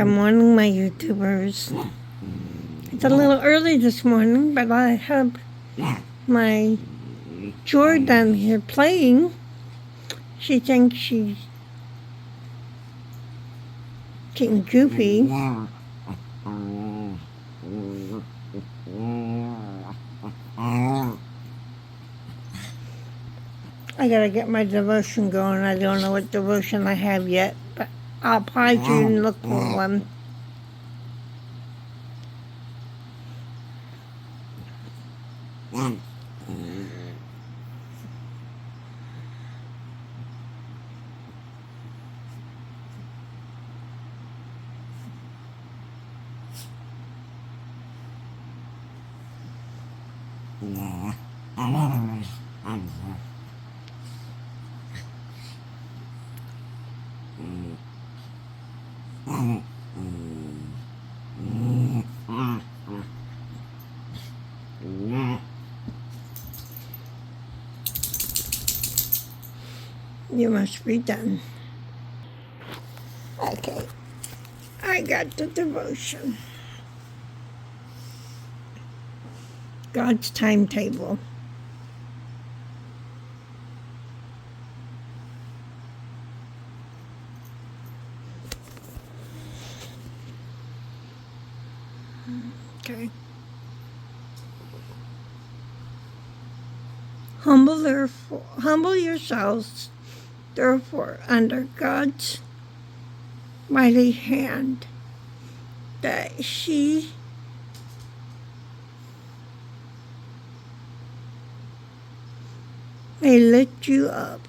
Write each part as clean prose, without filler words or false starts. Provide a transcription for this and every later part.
Good morning, my YouTubers. It's a little early this morning, but I have my Jordan here playing. She thinks she's getting goofy. I gotta get my devotion going. I don't know what devotion I have yet, but I'll probably soon look for one. You must be done. Okay, I got the devotion. God's timetable. Okay. Humble yourselves, therefore, under God's mighty hand, that He may lift you up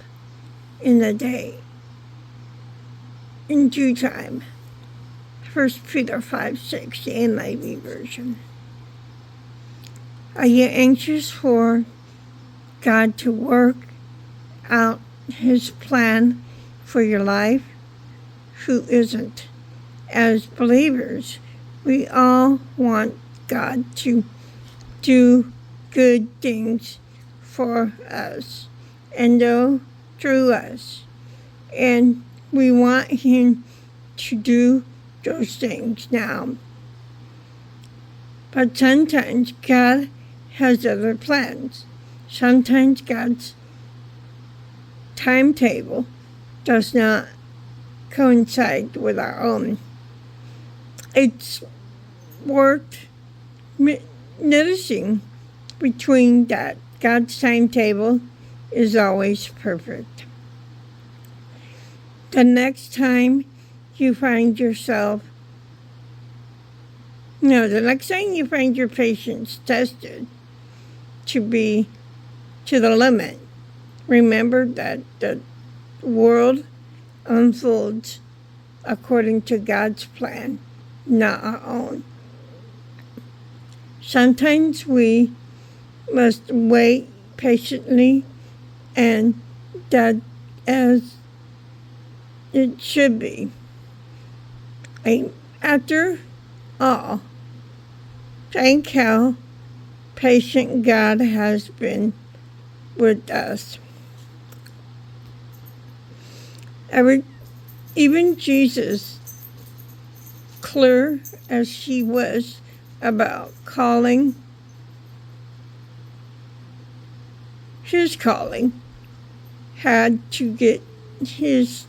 in the day, in due time. 1 Peter 5:6, the NIV version. Are you anxious for God to work out His plan for your life? Who isn't? As believers, we all want God to do good things for us and through us. And we want Him to do those things now. But sometimes God has other plans. Sometimes God's timetable does not coincide with our own. It's worth noticing between that God's timetable is always perfect. The next time you find your patience tested to be to the limit, remember that the world unfolds according to God's plan, not our own. Sometimes we must wait patiently, and that as it should be. After all, thank how patient God has been with us. Even Jesus, clear as He was about His calling, had to get His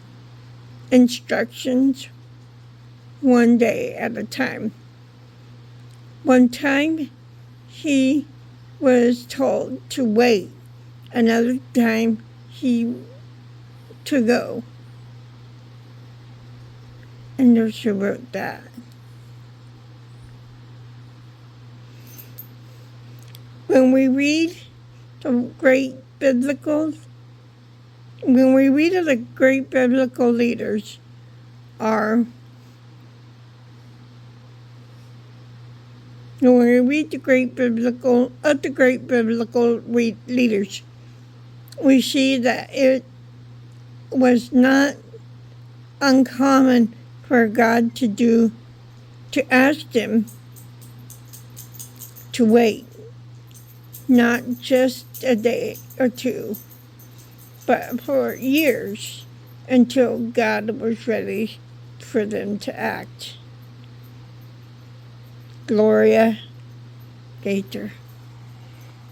instructions one day at a time. One time He was told to wait, another time to go. And she wrote that. When we read of the great biblical leaders, we see that it was not uncommon for God to ask them to wait, not just a day or two, but for years until God was ready for them to act. Gloria Gator.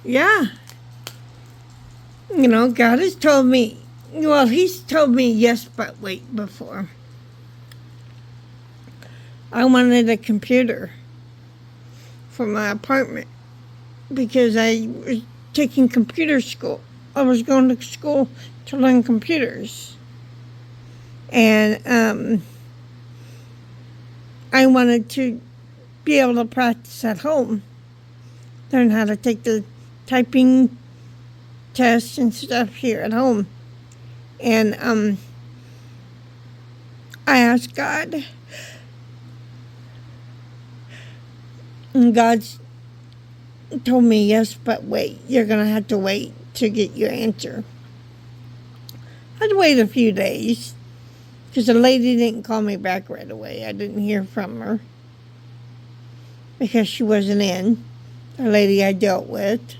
Yeah. God has told me, well, he's told me yes, but wait before. I wanted a computer for my apartment because I was taking computer school. I was going to school to learn computers. And I wanted to be able to practice at home, learn how to take the typing tests and stuff here at home. And I asked God, and God's told me, yes, but wait, you're going to have to wait to get your answer. I had to wait a few days because the lady didn't call me back right away. I didn't hear from her because she wasn't in, the lady I dealt with.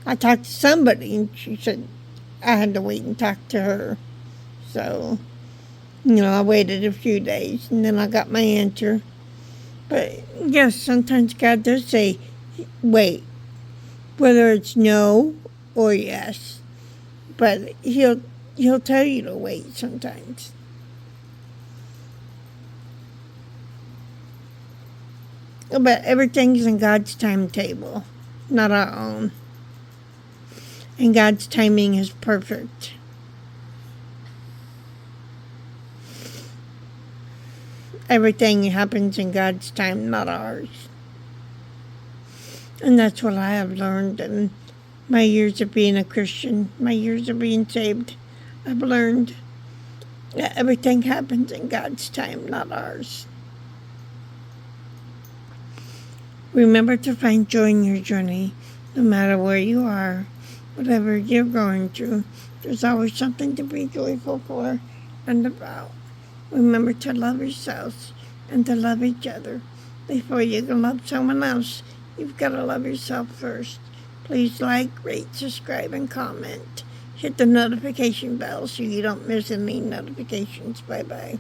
I talked to somebody and she said I had to wait and talk to her. So, I waited a few days and then I got my answer. But yes, sometimes God does say, wait, whether it's no or yes. But he'll tell you to wait sometimes. But everything's in God's timetable, not our own. And God's timing is perfect. Everything happens in God's time, not ours. And that's what I have learned in my years of being a Christian, my years of being saved. I've learned that everything happens in God's time, not ours. Remember to find joy in your journey, no matter where you are, whatever you're going through. There's always something to be joyful for and about. Remember to love yourselves and to love each other. Before you can love someone else, you've got to love yourself first. Please like, rate, subscribe, and comment. Hit the notification bell so you don't miss any notifications. Bye-bye.